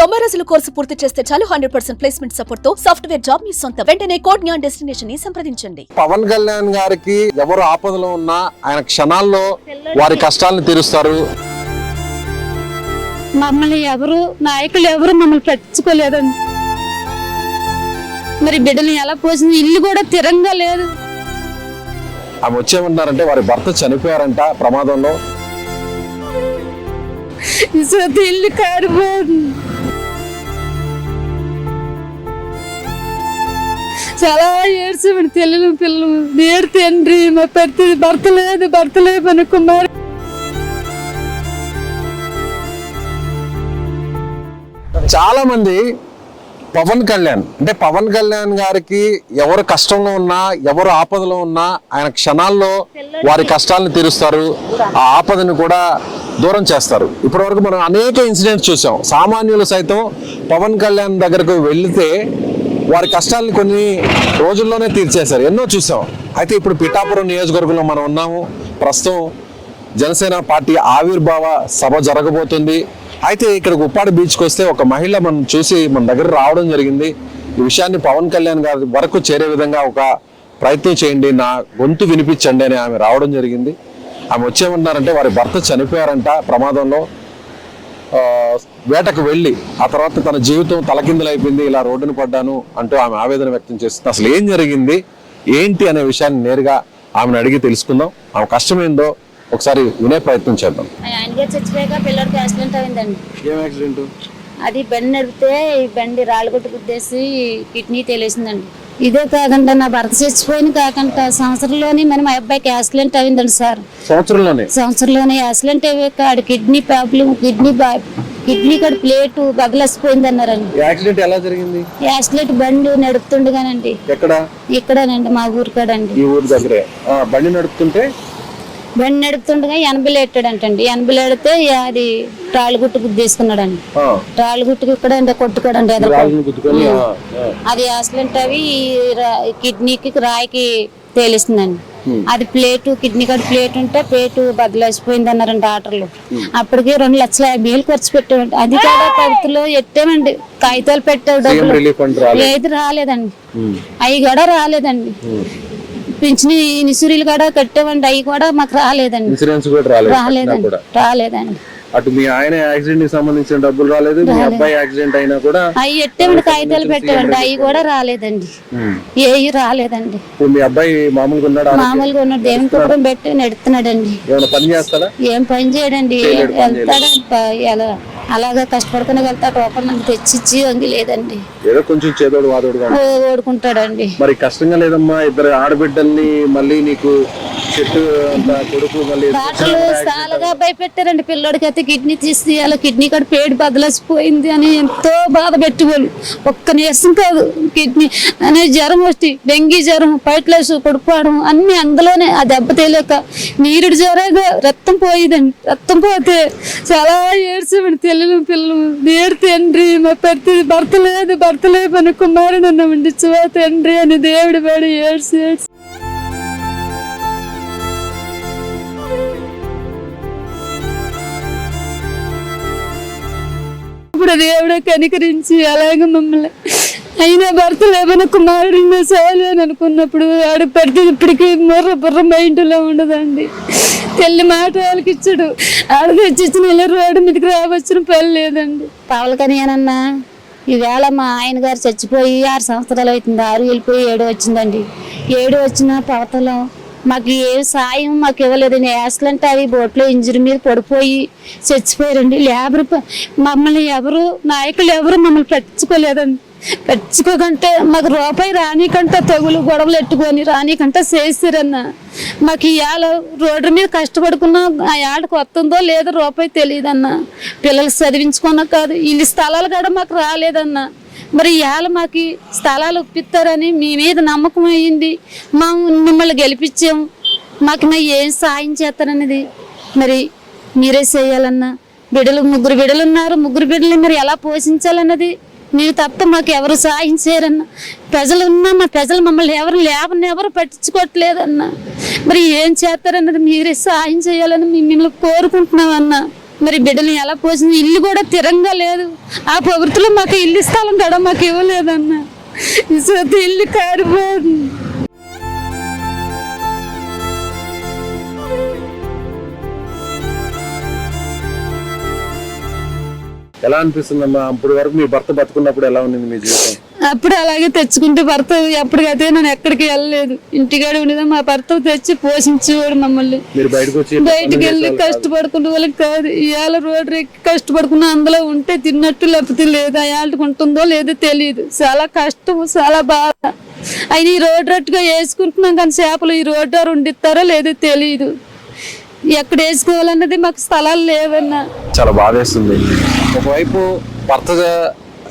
90 రోజుల కోర్సు పూర్తి చేస్తే చాలు 100% ప్లేస్మెంట్ సపోర్ట్ తో సాఫ్ట్వేర్ జాబ్ మీ సొంత. వెంటనే కోడ్ జ్ఞాన్ డెస్టినేషన్ ని సంప్రదించండి. పవన్ కళ్యాణ్ గారికి ఎవరు ఆపదలో ఉన్నా ఆయన క్షణాల్లో వారి కష్టాలను తీరుస్తారు. మమ్మల్ని ఎవరు నాయకులు ఎవరు మమ్మల్ని పట్టించుకోలేదండి. మరి బిడ్డలు ఎలా పోసింది, ఇల్లు కూడా తిరంగా లేదు. ఆమె వచ్చేమన్నారంటే వారి భర్త చనిపోయారంట ప్రమాదంలో. ఇల్లు కారిపోతుంది. చాలా ఏడ్చామండి తెల్లు పిల్లలు. నేడు తండ్రి మా పెద్ద భర్త లేదు అని కుమారు. చాలా మంది పవన్ కళ్యాణ్ గారికి ఎవరు కష్టంలో ఉన్నా ఎవరు ఆపదలో ఉన్నా ఆయన క్షణాల్లో వారి కష్టాలను తీరుస్తారు. ఆ ఆపదను కూడా దూరం చేస్తారు. ఇప్పటి వరకు మనం అనేక ఇన్సిడెంట్స్ చూసాం. సామాన్యులు సైతం పవన్ కళ్యాణ్ దగ్గరకు వెళితే వారి కష్టాలను కొన్ని రోజుల్లోనే తీర్చేశారు. ఎన్నో చూసాం. అయితే ఇప్పుడు పిఠాపురం నియోజకవర్గంలో మనం ఉన్నాము. ప్రస్తుతం జనసేన పార్టీ ఆవిర్భావ సభ జరగబోతుంది. అయితే ఇక్కడ ఉప్పాడ బీచ్కి వస్తే ఒక మహిళ మనం చూసి మన దగ్గర రావడం జరిగింది. ఈ విషయాన్ని పవన్ కళ్యాణ్ గారి వరకు చేరే విధంగా ఒక ప్రయత్నం చేయండి, నా గొంతు వినిపించండి అని ఆమె రావడం జరిగింది. ఆమె వచ్చేమన్నారంటే వారి భర్త చనిపోయారంట ప్రమాదంలో. వేటకు వెళ్ళి ఆ తర్వాత తన జీవితం తలకిందులైపోయింది, ఇలా రోడ్డును పడ్డాను అంటూ ఆమె ఆవేదన వ్యక్తం చేస్తుంది. అసలు ఏం జరిగింది ఏంటి అనే విషయాన్ని నేరుగా ఆమెను అడిగి తెలుసుకుందాం. ఆమె కష్టం ఏందో ఒకసారి వినే ప్రయత్నం చేద్దాం. ఆయనగా చచ్చిపోయాక పిల్లడికి యాక్సిడెంట్ అయిందండి. ఏం యాక్సిడెంట్? అది బండి నడిపితే ఈ బండి రాళ్ళగొట్టు గుద్దేసి కిడ్నీ తెలిసిందండి. ఇదే కాకుండా నా భర్త చచ్చిపోయిన కాకుండా సంవత్సరంలోనే మరి మా అబ్బాయికి యాక్సిడెంట్ అయిందండి సార్. సంవత్సరంలోనే యాక్సిడెంట్ అయ్యాక కిడ్నీ ప్రాబ్లం, కిడ్నీ కాడ ప్లేట్ బగలసిపోయింది అన్నారండి. యాక్సిడెంట్ ఎలా జరిగింది? యాక్సిడెంట్ బండి నడుపుతుండగానండి. ఇక్కడనండి మా ఊరు కాడండి. ఈ ఊరు దగ్గరే బండి నడుపుతుండగా 80 ఎట్టాడంటండి. 80 ఎడితే అది రాళ్ళగుట్టు గుద్దేసుకున్నాడండి. రాళ్ళగుట్టుకు ఇక్కడ కొట్టుకోడండి. అది యాక్సిడెంట్ అవి కిడ్నీకి రాయికి తేలిస్తుందండి. అది కిడ్నీ కాడ ప్లేట్ ఉంటే ప్లేట్ బదిలేసిపోయింది అన్నారండి డాక్టర్లు. అప్పటికి 2,50,000 ఖర్చు పెట్టామండి. అది కూడా ప్రభుత్వంలో ఎట్టామండి, కాగితాలు పెట్టావు, డబ్బులు ఏది రాలేదండి. అవి కూడా రాలేదండి. పింఛని ఇన్సూరెన్స్ కూడా కట్టామండి, అవి కూడా మాకు రాలేదండి. రాలేదండి. అటు మీ ఆయన యాక్సిడెంట్ కి సంబంధించిన డబ్బులు రాలేదు, మీ అబ్బాయి యాక్సిడెంట్ అయినా కూడా అవి ఎట్టామండి, కాగితాలు పెట్టామండి, అవి కూడా రాలేదండి. ఏవి రాలేదండి. మీ అబ్బాయి మామూలుగా ఉన్నాడు, దేవుని కుటుంబం పెట్టి నెడుతున్నాడండి. పని చేస్తాడా? ఏం పని చేయడండి. వెళ్తాడా అలాగా కష్టపడుకుని వెళ్తాడు. రూపాయలు తెచ్చిచ్చి వంగి లేదండి. ఏదో కొంచెం చేదోడు వాదోడుగా ఓడుకుంటాడండి. మరి కష్టంగా లేదమ్మా, ఇద్దరు ఆడబిడ్డల్ని మళ్ళీ నీకు చెట్టు కొడుకు మళ్ళీ చాలాగా భయపెట్టారండి. పిల్లోడికి అయితే కిడ్నీ తీసేయాలి, కిడ్నీ కూడా పేడు బదలసిపోయింది అని ఎంతో బాధ పెట్టుకోవాలి. ఒక్క నీరసం కాదు, కిడ్నీ అనే జ్వరం వచ్చి డెంగీ జ్వరం, పైట్లేసు, కొడుకోవడం అన్ని అందులోనే. ఆ దెబ్బ తేలేక నీరుడు జ్వరంగా రక్తం పోయేదండి. రక్తం పోతే చాలా ఏడ్చామండి పిల్లలు. నేడు తండ్రి మా పెద్ద భర్త లేదు అని కుమారుడు అన్నామండి. తండ్రి అని దేవుడి వాడు ఏడ్చి ఇప్పుడు దేవుడు కనికరించి అలాగే మమ్మల్ని అయినా భర్త లేవని కుమారుడు చాలు అని అనుకున్నప్పుడు ఆడు పెడితే ఇప్పటికి బుర్ర మైండ్లో ఉండదండి. తెల్లి మాట వాళ్ళకి ఇచ్చాడు. ఆడ తెచ్చిచ్చిన రోడ్డు మీదకి రావచ్చిన పని లేదండి. పవన్ కళ్యాణ్ ఈవేళ మా ఆయన గారు చచ్చిపోయి 6 సంవత్సరాలు అవుతుంది. 6 వెళ్ళిపోయి 7 వచ్చిందండి. 7 వచ్చిన పవతలో మాకు ఏ సాయం మాకు ఇవ్వలేదండి. యాక్సిడెంట్ అవి బోట్లో ఇంజరీ మీద పడిపోయి చచ్చిపోయారండి. మమ్మల్ని నాయకులు ఎవరు మమ్మల్ని పట్టించుకోలేదండి. పట్టించుకోకంటే మాకు రూపాయి రానికంటే తగులు గొడవలు ఎట్టుకొని రానికంటే చేస్తారన్న. మాకు ఇవాళ రోడ్డు మీద కష్టపడుకున్నా ఆ ఏళ్ళకి వస్తుందో లేదో రూపాయి తెలియదన్న. పిల్లలు చదివించుకున్నా కాదు, ఇల్లు స్థలాలు కూడా మాకు రాలేదన్న. మరి ఇవాళ మాకు స్థలాలు ఒప్పిస్తారని మీ మీద నమ్మకం అయ్యింది. మిమ్మల్ని గెలిపించాము. మాకు ఏం సాయం చేస్తారనేది మరి మీరే చేయాలన్నా. 3 బిడ్డలు ఉన్నారు. 3 బిడ్డలు మరి ఎలా పోషించాలన్నది మీరు తప్ప మాకు ఎవరు సాయం చేయరన్నా. మా ప్రజలు మమ్మల్ని ఎవరు పట్టించుకోవట్లేదన్నా. మరి ఏం చేస్తారన్నది మీరే సాయం చేయాలని మిమ్మల్ని కోరుకుంటున్నామన్నా. మరి బిడ్డలు ఎలా పోసింది, ఇల్లు కూడా తిరంగా లేదు. ఆ ప్రభుత్వంలో మాకు ఇల్లు స్థలం కూడా మాకు ఇవ్వలేదన్న, ఇల్లు కారిపోతుంది. ఎలా అనిపిస్తుందమ్మా? అప్పటి వరకు మీ భర్త బతుకున్నప్పుడు ఎలా ఉంది మీ జీవితం? అప్పుడు అలాగే తెచ్చుకుంటే భర్త ఎప్పటికైతే నేను ఎక్కడికి వెళ్ళలేదు, ఇంటికాడ ఉండేదా. మా భర్త తెచ్చి పోషించేవాడు మమ్మల్ని. మీరు బయటకు వెళ్ళి కష్టపడుకునే వాళ్ళకి కాదు. ఇవాళ రోడ్డు ఎక్కి కష్టపడుకున్న అందులో ఉంటే తిన్నట్టు లేకపోతే లేదు, అయాళ్ళకి ఉంటుందో లేదో తెలియదు. చాలా కష్టం, చాలా బాధ. అయినా ఈ రోడ్డు రట్టుగా వేసుకుంటున్నాం కానీ చేపలు ఈ రోడ్డు ఉండిస్తారో లేదో తెలియదు. ఎక్కడ వేసుకోవాలన్నది మాకు స్థలాలు లేవన్నా. చాలా బాధేస్తుంది. ఒకవైపు భర్త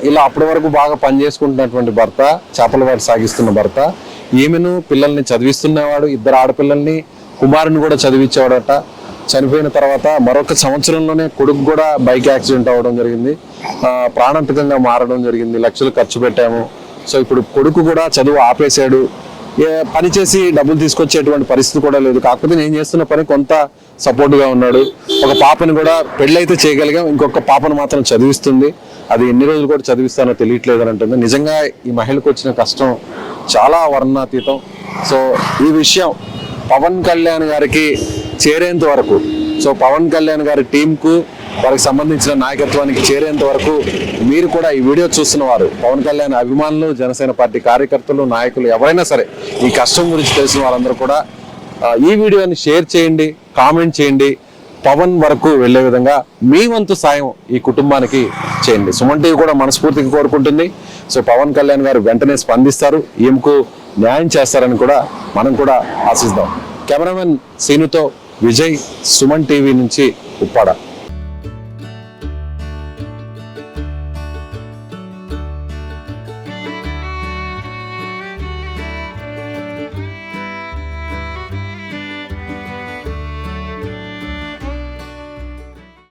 ఇలా అప్పటి వరకు బాగా పనిచేసుకుంటున్నటువంటి భర్త, చేపల వేట సాగిస్తున్న భర్త, ఈమెను పిల్లల్ని చదివిస్తున్నవాడు, 2 ఆడపిల్లల్ని, కుమారుని కూడా చదివించేవాడట. చనిపోయిన తర్వాత మరొక సంవత్సరంలోనే కొడుకు కూడా బైక్ యాక్సిడెంట్ అవ్వడం జరిగింది, ప్రాణాంతకంగా మారడం జరిగింది. లక్షలు ఖర్చు పెట్టాము. సో ఇప్పుడు కొడుకు కూడా చదువు ఆపేశాడు. పని చేసి డబ్బులు తీసుకొచ్చేటువంటి పరిస్థితి కూడా లేదు. కాకపోతే నేను చేస్తున్న పని కొంత సపోర్ట్గా ఉన్నాడు. ఒక పాపని కూడా పెళ్ళైతే చేయగలిగాం, ఇంకొక పాపను మాత్రం చదివిస్తుంది. అది ఎన్ని రోజులు కూడా చదివిస్తానో తెలియట్లేదు అని అంటుంది. నిజంగా ఈ మహిళకు వచ్చిన కష్టం చాలా వర్ణాతీతం. సో ఈ విషయం పవన్ కళ్యాణ్ గారికి చేరేంత వరకు, సో పవన్ కళ్యాణ్ గారి టీంకు, వారికి సంబంధించిన నాయకత్వానికి చేరేంత వరకు మీరు కూడా ఈ వీడియో చూస్తున్న వారు, పవన్ కళ్యాణ్ అభిమానులు, జనసేన పార్టీ కార్యకర్తలు, నాయకులు ఎవరైనా సరే ఈ కష్టం గురించి తెలిసిన వారందరూ కూడా ఈ వీడియోని షేర్ చేయండి, కామెంట్ చేయండి. పవన్ వరకు వెళ్లే విధంగా మీ వంతు సాయం ఈ కుటుంబానికి చేయండి. సుమన్ టీవీ కూడా మనస్ఫూర్తిగా కోరుకుంటుంది. సో పవన్ కళ్యాణ్ గారు వెంటనే స్పందిస్తారు, ఈమెకు న్యాయం చేస్తారని కూడా మనం కూడా ఆశిద్దాం. కెమెరామెన్ సీనుతో విజయ్, సుమన్ టీవీ నుంచి ఉప్పాడ.